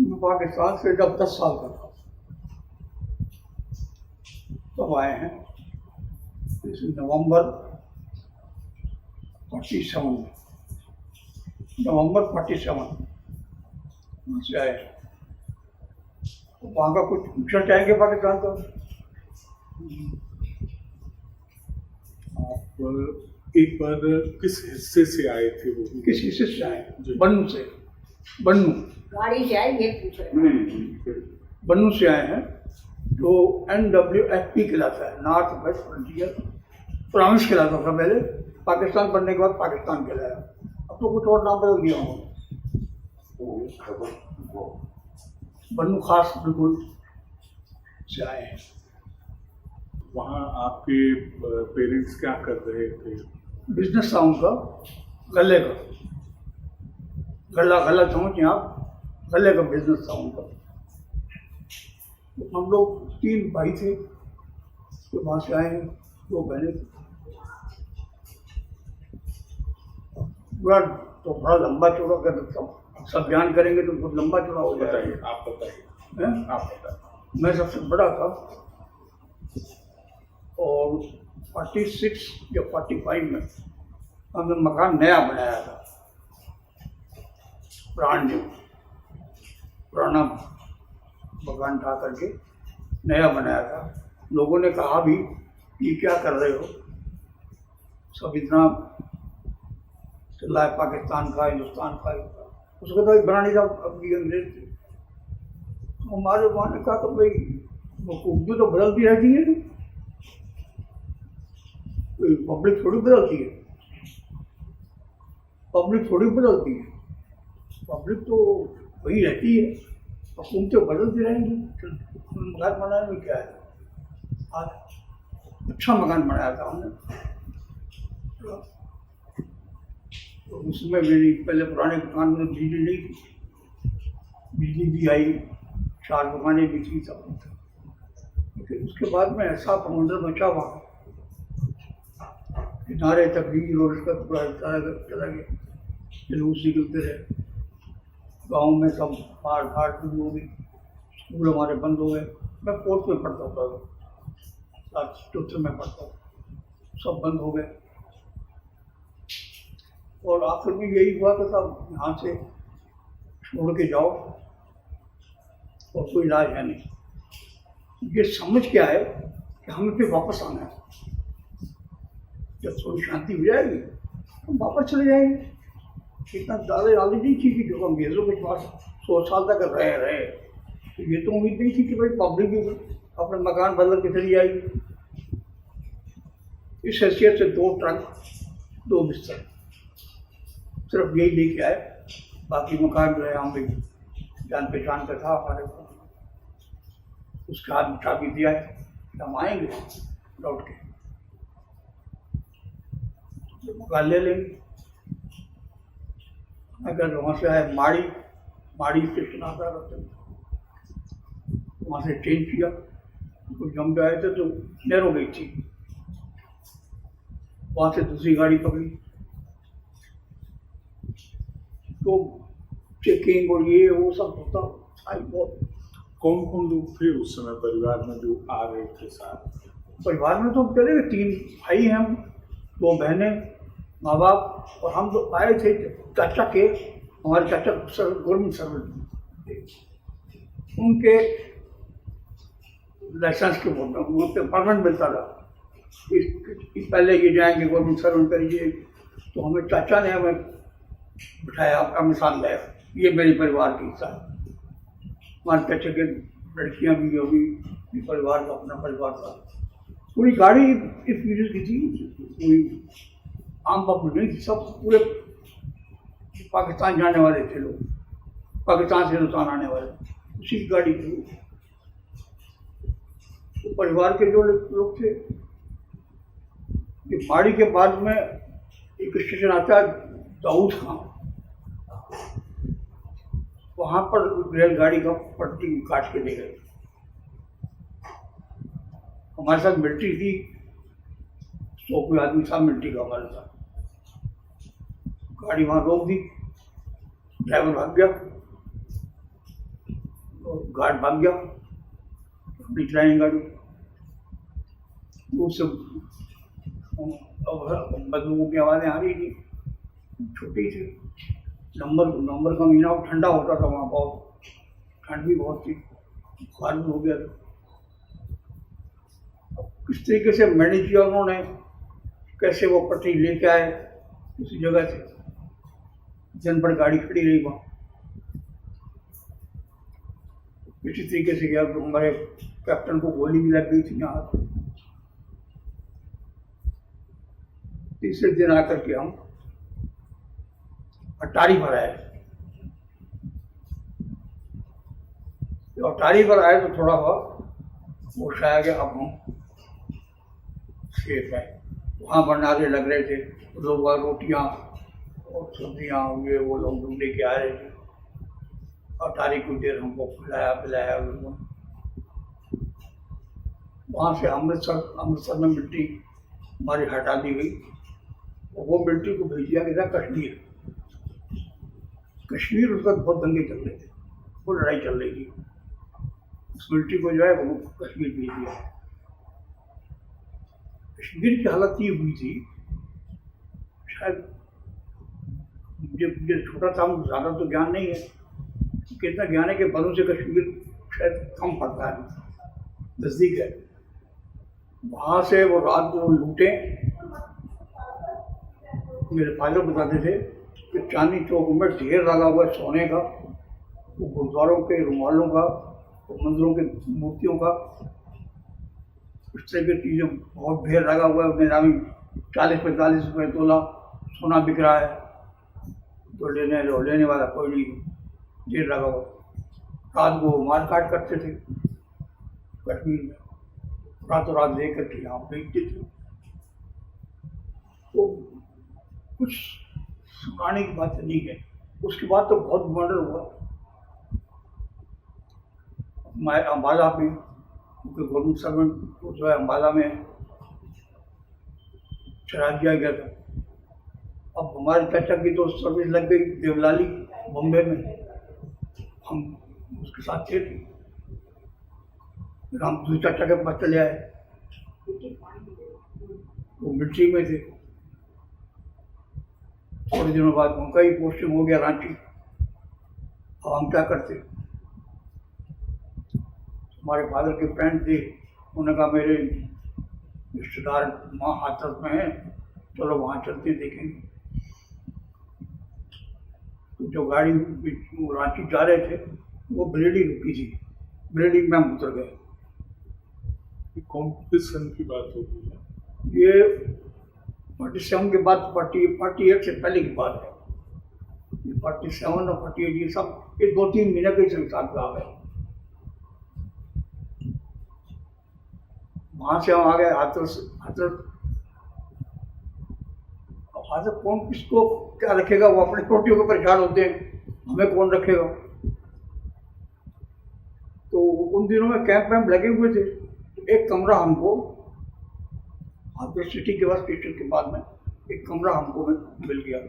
मैं पाकिस्तान से जब 10 साल का था तब आए हैं, इस नवंबर 47 में, नवंबर 47 वहाँ से आए। तो वहाँ का कुछ पूछना चाहेंगे पाकिस्तान का? आप एक बार किस हिस्से से आए थे वो? किस हिस्से से आए? जी। बन्नू से। बन्नू गाड़ी से आए, ये पूछ रहे हैं। बन्नू से आए हैं, जो NWFP कहलाता है, नॉर्थ वेस्ट फ्रंटियर प्रोविंस कहलाता था पहले, पाकिस्तान बनने के बाद पाकिस्तान कहलाया। अब तो कुछ और नाम बदल दिया उन्होंने। बन्नू खास बिल्कुल से आए हैं। वहाँ आपके पेरेंट्स क्या कर रहे थे? बिजनेस था उनका, गले का, गला समझिए आप, गले का बिजनेस था उनका। तो हम लोग 3 भाई थे, तो वहाँ से आए हैं, 2 बहनें थी। बड़ा लंबा चौड़ा कर देता हूँ, सब बयान करेंगे तो बहुत लंबा चौड़ा हो जाएगा। बताइए, आप बताइए। हैं? आप बताइए। मैं सबसे बड़ा था और 46 या 45 में हमने मकान नया बनाया था, ब्रांड न्यू, पुराना मकान उठा करके नया बनाया था। लोगों ने कहा भी ये क्या कर रहे हो, सब इतना चिल्लाए पाकिस्तान का, हिंदुस्तान का। उसको तो बनाने का अभी अंग्रेज थे। हमारे वहाँ ने कहा तो भाई उर्दू तो बदलती रहती है, पब्लिक थोड़ी बदलती है, पब्लिक थोड़ी बदलती है, पब्लिक तो वही रहती है, और तुम तो बदलती रहेंगी। मकान बनाने में क्या है, आज अच्छा मकान बनाया था हमने। तो उसमें मेरी पहले पुराने मकान में बिजली नहीं थी, बिजली भी आई, 4 दुकानें भी थी, सब कुछ था। लेकिन उसके बाद में ऐसा समुद्र बचा वहाँ, किनारे तक भी रोड का पूरा चला गया, जुलूस निकलते रहे। गाँव में सब मार धाड़ शुरू हो गई, स्कूल हमारे बंद हो गए। मैं 4th में पढ़ता था, 4th में पढ़ता था, सब बंद हो गए। और आखिर में यही हुआ था, सब यहाँ से छोड़ के जाओ और कोई इलाज है नहीं। ये समझ क्या है कि हमें फिर वापस आना है, जब थोड़ी शांति हो जाएगी हम वापस चले जाएंगे। इतना ज़्यादा जल्दी नहीं थी कि जो अंग्रेज़ों के पास 100 साल तक रहे, तो ये तो उम्मीद नहीं थी कि भाई पब्लिक भी अपने मकान बदल के चली जाएगी। इस हैसियत से 2 ट्रक 2 बिस्तर सिर्फ यही लेके आए, बाकी मकान जो है हम भी जान पहचान का था हमारे को, उसके हाथ में चाबी दिया है, हम आएंगे लौट के मकान ले लेंगे। अगर वहाँ से आए माड़ी स्टेशन आता रहते, वहाँ से चेंज किया, कुछ जम आए थे तो नैरो गई थी, वहाँ से दूसरी गाड़ी पकड़ी, तो चेकिंग और ये वो सब होता था बहुत। कौन कौन लोग थे उस समय परिवार में जो आ रहे थे साथ? परिवार में तो हम चले गए, 3 भाई हैं हम, 2 बहनें, माँ बाप, और हम तो आए थे चाचा के, हमारे चाचा गवर्नमेंट सर्वेंट थे, उनके लाइसेंस के बोल वहाँ पे परमानेंट मिलता था, पहले ये जाएंगे गवर्नमेंट सर्वेंट करिए। तो हमें चाचा ने हमें बिठाया, आपका मिसाल लाया, ये मेरे परिवार की हिस्सा है। हमारे चाचा के लड़कियाँ भी होगी, परिवार का अपना परिवार था। पूरी गाड़ी इस वीडियो की थी, कोई आम पब्लिक नहीं थी, सब पूरे पाकिस्तान जाने वाले थे लोग, पाकिस्तान से हिंदुस्तान आने वाले, उसी की गाड़ी थी। तो परिवार के जो लोग थे, ये माड़ी के बाद में एक स्टेशन आता है दाऊद खां, वहाँ पर रेलगाड़ी का पट्टी काट के ले गए। हमारे साथ मिलिट्री थी, 100 कोई आदमी था मिलिट्री का हमारे साथ। गाड़ी वहाँ रोक दी, ड्राइवर भाग गया, तो गार्ड भाग गया, अपनी चलाएंगे गाड़ी। वो सब बंदूकों की आवाज़ें आ रही थी, छोटी थी, नवंबर का महीना ठंडा होता था वहाँ, बहुत ठंड भी बहुत थी, बुखार भी हो गया था। किस तरीके से मैनेज किया उन्होंने, कैसे वो पटरी लेके आए उसी जगह से, जनपद गाड़ी खड़ी रही वहाँ, इसी तरीके से गया। तो हमारे कैप्टन को गोली भी लग गई थी यहाँ। तीसरे दिन आकर के हम अटारी पर आए। जब अटारी पर आए तो थोड़ा बहुत होश आया कि अब हम सेफ है। वहाँ बनारे लग रहे थे, लोग रोटियाँ और सब्जियाँ ये वो लोग ढूंढ के आ रहे थे। अटारी कुछ देर हमको खिलाया पिलाया लोगों। वहाँ से अमृतसर में मिट्टी हमारी हटा दी गई और वो मिट्टी को भेज दिया गया कश्मीर। कश्मीर उस वक्त बहुत दंगे चल रहे थे, वो लड़ाई चल रही थी। उस मिट्टी को जो है वो कश्मीर भेज दिया। कश्मीर की हालत ये हुई थी, शायद मुझे छोटा था, मुझे ज़्यादा तो ज्ञान नहीं है, कितना ज्ञान है कि बलों से कश्मीर शायद कम पड़ता है, नज़दीक है। वहाँ से वो रात को लूटे। मेरे फादर बताते थे कि चांदनी चौक में ढेर लगा हुआ है सोने का, वो गुरुद्वारों के रुमालों का, वो मंदिरों के मूर्तियों का, इस तरह की चीज़ें बहुत ढेर लगा हुआ है। निरामी 40-45 रुपये तोला सोना बिक रहा है, तो लेने वाला कोई नहीं, ढेर लगा हुआ। रात को मार काट करते थे कश्मीर में, रातों रात लेकर के यहाँ बेचते थे। तो कुछ सुनाने की बात नहीं है। उसके बाद तो बहुत मर्डर हुआ। मैं अम्बाला में, क्योंकि गवर्नमेंट सर्वेंट को जो है अम्बाला में चढ़ा दिया गया था। अब हमारे चाचा की तो सर्विस लग गई देवलाली बॉम्बे में, हम उसके साथ थे। फिर हम दूसरे चाचा के पास चले आए, वो मिलिट्री में थे। थोड़े दिनों बाद उनका ही पोस्टिंग हो गया रांची। अब हम क्या करते, हमारे फादर के फ्रेंड थे, उन्होंने कहा मेरे रिश्तेदार वहाँ हाथरस में हैं, चलो वहाँ चलते देखेंगे। तो जो गाड़ी रांची जा रहे थे वो बिरेडी रुकी थी, बिरेडी में हम उतर गए। कौन किस सन की बात हो रही है? ये 47 के बाद 48 से पहले की बात है। ये 47 और 48 ये सब ये 2-3 महीने के संसार का है। वहाँ से हम आ गए हाथरस। हाथरस कौन किसको क्या रखेगा, वो अपने टोटियों को परेशान होते हैं, हमें कौन रखेगा। तो उन दिनों में कैंप वैम्प लगे हुए थे। एक कमरा हमको हाथरस सिटी के बाद स्टेशन के बाद में एक कमरा हमको मिल गया।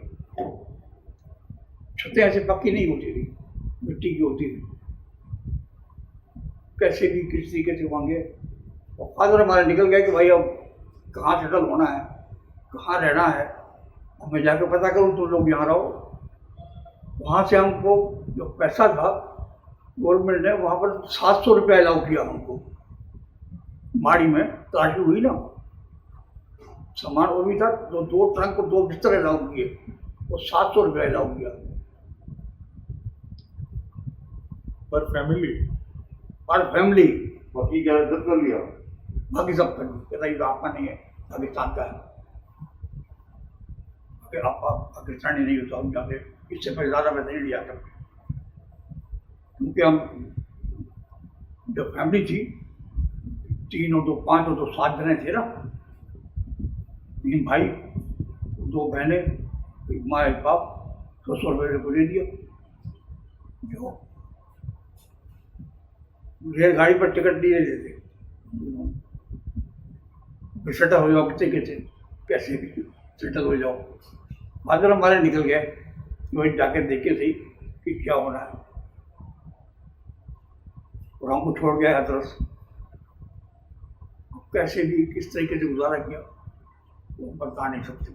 छतें ऐसे पक्की नहीं होती थी, मिट्टी की होती थी। कैसे भी किस तरीके से वहाँ गए और फादर हमारे निकल गए कि भाई अब कहाँ सेटल होना है, कहाँ रहना है, और मैं जाकर पता करूँ तो लोग यहाँ रहो। वहाँ से हमको जो पैसा था गवर्नमेंट ने वहाँ पर 700 रुपये अलाउ किया हमको। माड़ी में तलाशी हुई ना, सामान वो भी था, तो 2 ट्रंक और 2 बिस्तर अलाउ किए और 700 रुपये अलाउ किया पर फैमिली। बाकी क्या रद्द कर लिया? बाकी सब कर दी, कहता ये तो आपका नहीं है, पाकिस्तान का है। अगर आप पाकिस्तानी नहीं होता हम जाके इससे पहले ज़्यादा पैसे नहीं लिया करते, क्योंकि हम जो फैमिली थी 3 और 2 5 और 2 7 जने थे ना, 3 भाई 2 बहनें, एक माँ एक बाप, 100 रुपये को दे दिया। जो रेलगाड़ी पर टिकट लिए देते, सेटल हो जाओ, कैसे भी सेटल हो जाओ। फादर हमारे निकल गए, वही जाके देखे थे कि क्या होना है। और हमको छोड़ गया हथरस। कैसे भी किस तरीके से गुजारा किया वो बता नहीं सकते।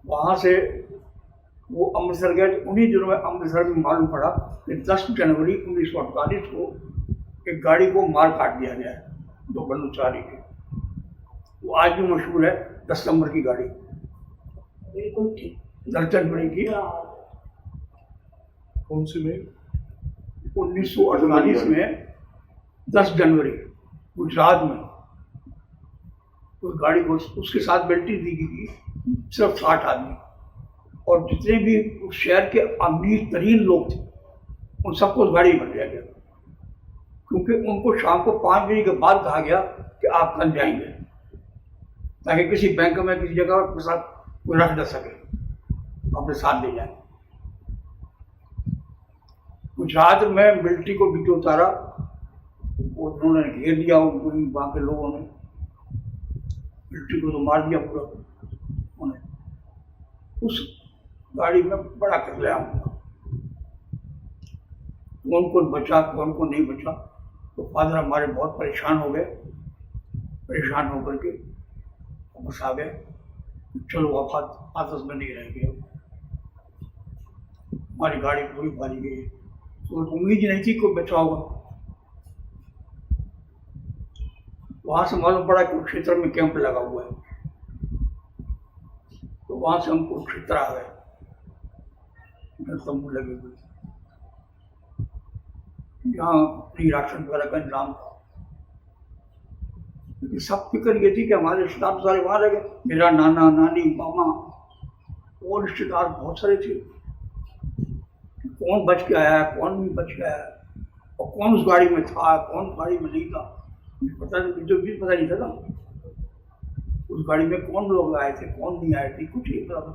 वहाँ से वो अमृतसर गए। उन्हीं दिनों में अमृतसर में मालूम पड़ा कि 10 जनवरी 1948 को एक गाड़ी को मार काट दिया गया है, 2 बंदूकधारी के। वो आज भी मशहूर है, 10 नंबर की गाड़ी, बिल्कुल ठीक। 10 जनवरी की। कौन सी में? 1948 में 10 जनवरी गुजरात में उस गाड़ी को, उसके साथ बेल्टी दी गई थी सिर्फ 60 आदमी, और जितने भी उस शहर के अमीर तरीन लोग थे उन सबको उस गाड़ी में भर दिया गया, क्योंकि उनको शाम को 5 बजे के बाद कहा गया कि आप कल जाएंगे, ताकि किसी बैंक में किसी जगह अपने साथ कोई रख न सके, अपने साथ ले जाए। गुजरात में मिलिट्री को भी उतारा, उन्होंने घेर लिया वहाँ के लोगों ने, मिलिट्री को तो मार दिया पूरा उन्हें। उस गाड़ी में बड़ा कत्लेआम हुआ, कौन कौन बचा कौन कौन नहीं बचा। तो फादर हमारे बहुत परेशान हो गए, परेशान होकर के वापस आ गए। चलो आपस में नहीं रह गए, हमारी गाड़ी पूरी भारी गई, तो उम्मीद नहीं थी कोई बचा होगा। वहाँ से मालूम पड़ा कि कुरुक्षेत्र में कैंप लगा हुआ है, तो वहाँ से हम कुरुक्षेत्र आ गए, तंबू लगे हुए थे, यहाँ फ्री राशन वगैरह का इंतजाम था। लेकिन सब फिक्र ये थी कि हमारे रिश्तेदार सारे वहाँ रह गए। मेरा नाना नानी मामा और रिश्तेदार बहुत सारे थे, कौन बच के आया कौन नहीं बच के आया, और कौन उस गाड़ी में था कौन गाड़ी में नहीं था, पता नहीं था ना। उस गाड़ी में कौन लोग आए थे कौन नहीं आए थे, कुछ नहीं पता था।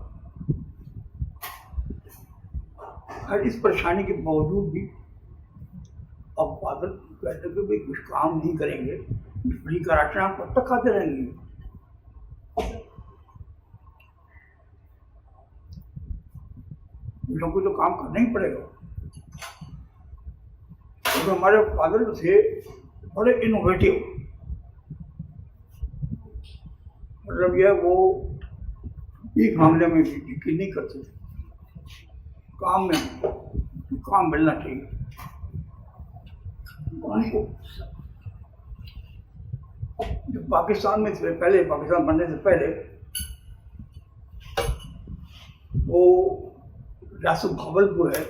हर इस परेशानी के बावजूद भी अब फादर कहते थे भाई कुछ काम नहीं करेंगे, फ्री का राशन हम कब तक खाते रहेंगे। लोगों को तो काम करना ही पड़ेगा। तो हमारे फादर थे बड़े इनोवेटिव, मतलब यह वो एक मामले में यकीन नहीं करते थे, काम में काम मिलना चाहिए उनको। जब पाकिस्तान में थे पहले, पाकिस्तान बनने से पहले, वो रियासत भावलपुर है,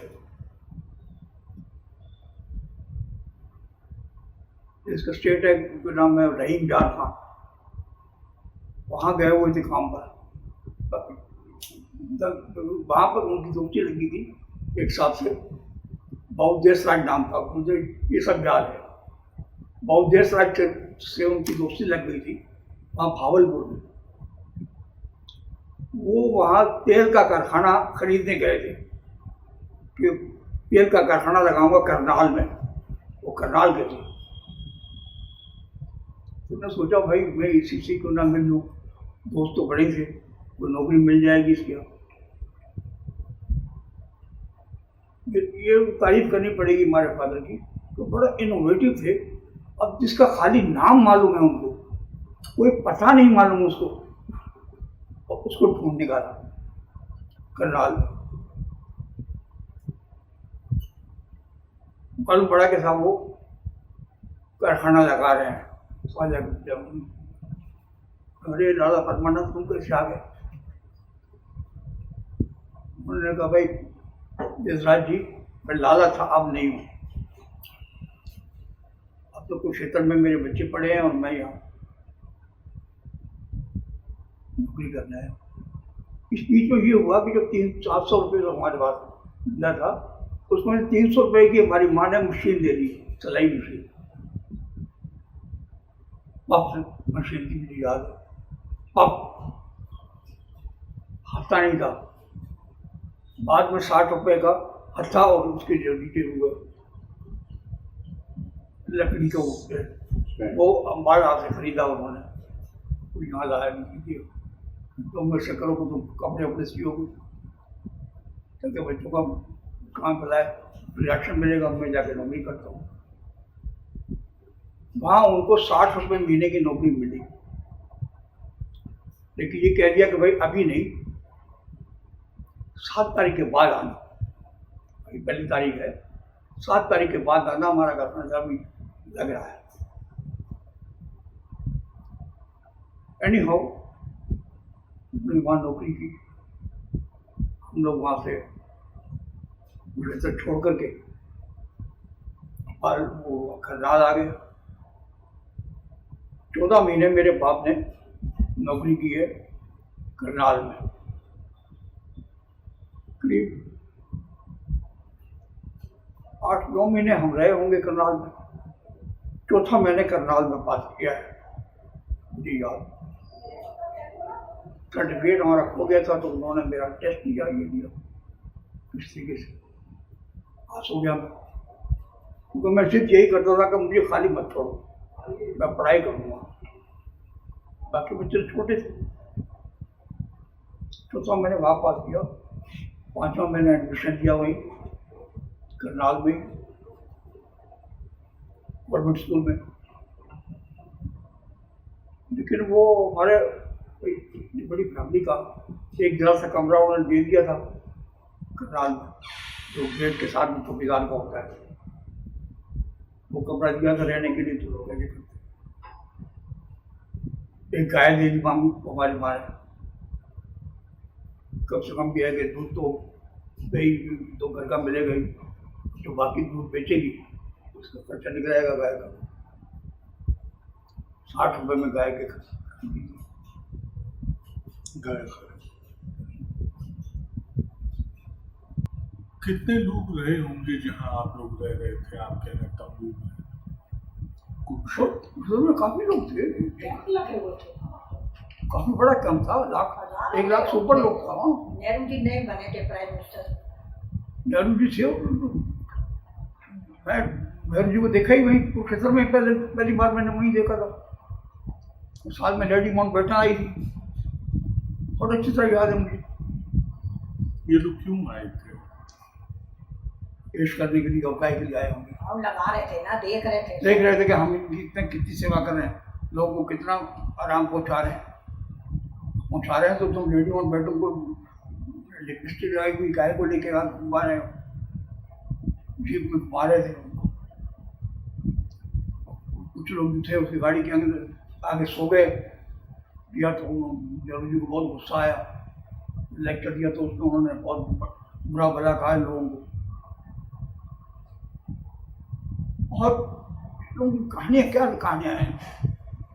इसका स्टेट है, उनका नाम है रहीम जान खान। वहाँ गए हुए थे काम पर, वहाँ पर उनकी दोस्ती लगी थी एक साथ से, बहुत देश राज नाम था, मुझे ये सब याद है। बहुत देश राज से उनकी दोस्ती लग गई थी वहाँ भावलपुर में। वो वहाँ तेल का कारखाना खरीदने गए थे कि तेल का कारखाना लगाऊंगा करनाल में, वो करनाल के थे। तो मैं सोचा भाई मैं इसी को ना मिल लूँ, दोस्त तो बड़े थे, वो नौकरी मिल जाएगी इसकी। ये तारीफ करनी पड़ेगी हमारे फादर की, तो बड़ा इनोवेटिव थे। अब जिसका खाली नाम मालूम है उनको, कोई पता नहीं मालूम उसको, और उसको ढूंढ निकाला करनाल। मालूम पड़ा कि साहब वो कारखाना लगा रहे हैं। अरे लाला परमानंद तुम कैसे आ गए? उन्होंने कहा भाई देशराज जी मैं लाला था, अब नहीं हूँ, अब तो कुरुक्षेत्र में मेरे बच्चे पढ़े हैं और मैं यहाँ नौकरी करना है। इस बीच में ये हुआ कि जब 300-400 रुपये जो हमारे पास मिला था, उसमें 300 रुपये की हमारी माँ ने मशीन दे दी, सिलाई मशीन। वापस मशीन की मुझे याद है, अब हफ्ता नहीं था, बाद में 60 रुपये का हत्था और उसके जो नीचे हुआ लकड़ी का वो हमारे हाथ से खरीदा उन्होंने, कोई यहाँ लाया नहीं। तुम ऐसे करो कि तुम कपड़े अपने सियोगे, ताकि बच्चों का काम फैलाए। रिएक्शन मिलेगा, मैं जाके नौकरी करता हूँ। वहाँ उनको 60 रुपये महीने की नौकरी मिली, लेकिन ये कह दिया कि भाई अभी नहीं, 7 तारीख के बाद आना। अभी पहली तारीख है, 7 तारीख के बाद आना, हमारा घर का अभी लग रहा है। एनी हाउ हमने वहाँ नौकरी की। हम लोग वहाँ से से छोड़ करके और वो करनाल आ गए। 14 महीने मेरे बाप ने नौकरी की है करनाल में। करीब 8-9 महीने हम रहे होंगे करनाल में। चौथा मैंने करनाल में पास किया है, मुझे याद। सर्टिफिकेट हमारा खो गया था तो उन्होंने मेरा टेस्ट लिया, ये लिया, इस तरीके से पास हो गया मैं। क्योंकि मैं सिर्फ यही करता था कि मुझे खाली मत छोड़ो, मैं पढ़ाई करूँगा। बाकी बच्चे छोटे थे। चौथा मैंने वहाँ पास किया। 5वां मैंने एडमिशन लिया वहीं करनाल में, गवर्नमेंट स्कूल में। लेकिन वो हमारे इतनी बड़ी फैमिली का एक जरा सा कमरा उन्होंने दे दिया था करनाल में, जो गेट के साथ में चौकीदार का होता है। वो कमरा दिया था रहने के लिए, तो लोग ऐसे करते। एक गाय दे दी मांगू हमारी माँ ने, कम से कम भी है कि दूध तो दही तो घर का मिलेगा ही, जो बाकी दूध बेचेगी उसका खर्चा निकल जाएगा गाय का। 60 रुपये में गाय के गाय। कितने लोग रहे होंगे जहाँ आप लोग रह रहे थे? आप कह रहे तंबू में में काफी लोग थे, काफी बड़ा कम था, 1 लाख से ऊपर लोग था। नेहरू जी नहीं बने थे प्राइम मिनिस्टर। नेहरू जी थे, मैं नेहरू जी को देखा ही वहीं कुरुक्षेत्र में, पहली बार मैंने वहीं देखा था। उस साल में लेडी माउंटबेटन आई थी, बहुत अच्छी तरह याद है मुझे। ये लोग क्यों आए थे? पेश करने के लिए, औकाई के लिए आए होंगे। हम लगा रहे थे ना, देख रहे थे कि हम इनकी कितनी सेवा कर रहे हैं, लोगों को कितना आराम पहुंचा रहे हैं। तो तुम लेडी माउंटबेटन को लिपस्टिक लगाई हुई गाय को लेके घुमा रहे हो, जीप में घुमा रहे थे उनको। कुछ लोग थे उसकी गाड़ी के आगे सो गए, दिया तो नेहरू जी को बहुत गुस्सा आया, लेक्चर दिया तो उसमें उन्होंने बहुत बुरा भला कहा लोगों को। और लोगों की कहानियाँ, क्या कहानियाँ हैं,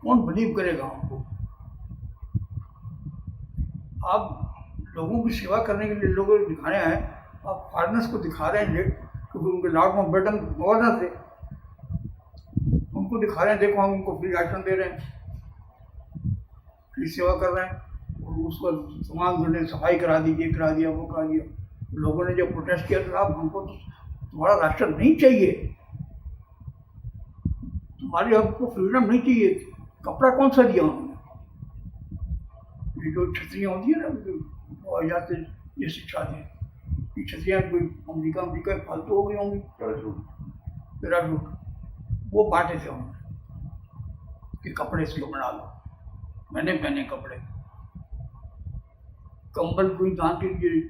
कौन बिलीव करेगा उनको। आप लोगों की सेवा करने के लिए लोगों को दिखाने आए, आप फॉरेनर्स को दिखा रहे हैं, क्योंकि उनके लॉर्ड माउंटबेटन गवर्नर थे, उनको दिखा रहे हैं देखो हम उनको फ्री राशन दे रहे हैं, फ्री सेवा कर रहे हैं, और उसको सामान देने, सफाई करा दीजिए, करा दिया, वो करा दिया। लोगों ने जब प्रोटेस्ट किया तो आप हमको तुम्हारा राशन नहीं चाहिए, तुम्हारी हमको फ्रीडम नहीं चाहिए। कपड़ा कौन सा दिया उन्होंने? ये जो छतरियाँ होती है ना, आजाद से ये शिक्षा दी, ये छतरियाँ कोई अमरीका फालतू हो गई होंगी, पैराशूट, वो बांटे थे उन्होंने कि कपड़े इसको बना लो। मैंने पहने कपड़े, कंबल कोई दान के लिए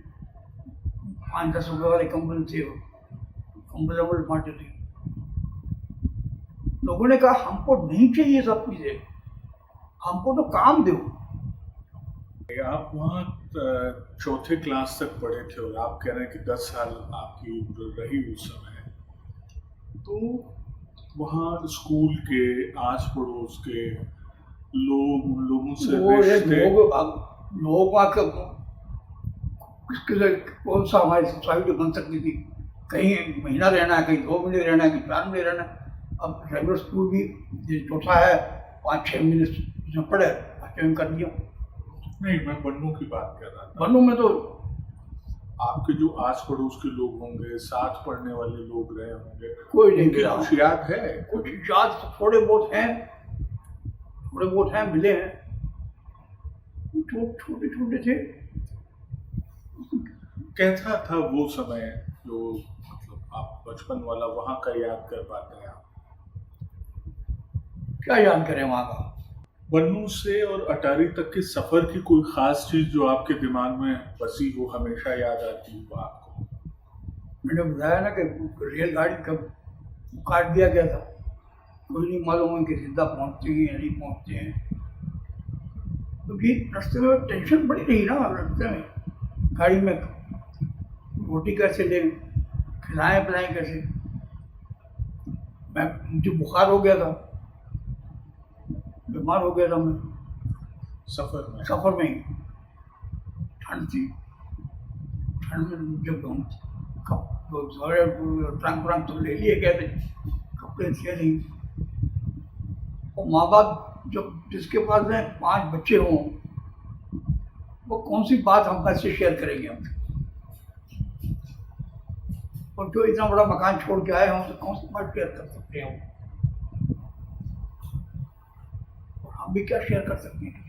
5-10 रुपये वाले कंबल थे, कंबल बांटे थे। लोगों ने कहा हमको नहीं चाहिए सब चीजें, हमको तो काम दो। आप वहाँ 4th क्लास तक पढ़े थे और आप कह रहे हैं कि 10 साल आपकी उम्र रही उस समय, तो वहाँ स्कूल के आस पड़ोस के लोग, उन लोगों से कौन सा हमारी सोसाइटी बन सकती थी? कहीं महीना रहना है, कहीं 2 महीने रहना है, कहीं 4 महीने रहना है। अब रेगुलर स्कूल भी चौथा है, 5-6 महीने पढ़े, अच्छे कर दिया। नहीं, मैं बन्नू की बात कर रहा था। बन्नू में तो आपके जो आस पड़ोस के लोग होंगे, साथ पढ़ने वाले लोग रहे होंगे, कोई नहीं उनकी मिला। कुछ याद है? कुछ याद थोड़े बहुत हैं, मिले हैं, छोटे थे। कैसा था वो समय जो मतलब आप बचपन वाला वहाँ का याद कर पाते हैं आप? क्या याद करें वहाँ का। बन्नू से और अटारी तक के सफर की कोई खास चीज जो आपके दिमाग में बसी हो, हमेशा याद आती हो आपको? मैंने बताया ना कि रेलगाड़ी कब काट दिया गया था, कोई नहीं मालूम है कि सीधा पहुँचते हैं या नहीं पहुँचते हैं। क्योंकि रास्ते में टेंशन बड़ी रही ना, रास्ते में गाड़ी में रोटी कैसे ले, खिलाएं पिलाएं कैसे। मुझे बुखार हो गया था, बीमार हो गया था मैं सफ़र में ही। ठंड थी, ठंड में जब हम ट्रंक तो ले लिए गए थे, कपड़े थे नहीं। और माँ बाप जब जिसके पास में 5 बच्चे हों, वो कौन सी बात हम कैसे शेयर करेंगे हम। और जो इतना बड़ा मकान छोड़ के आए हों तो कौन सी बात शेयर कर सकते हैं हम भी क्या शेयर कर सकते हैं।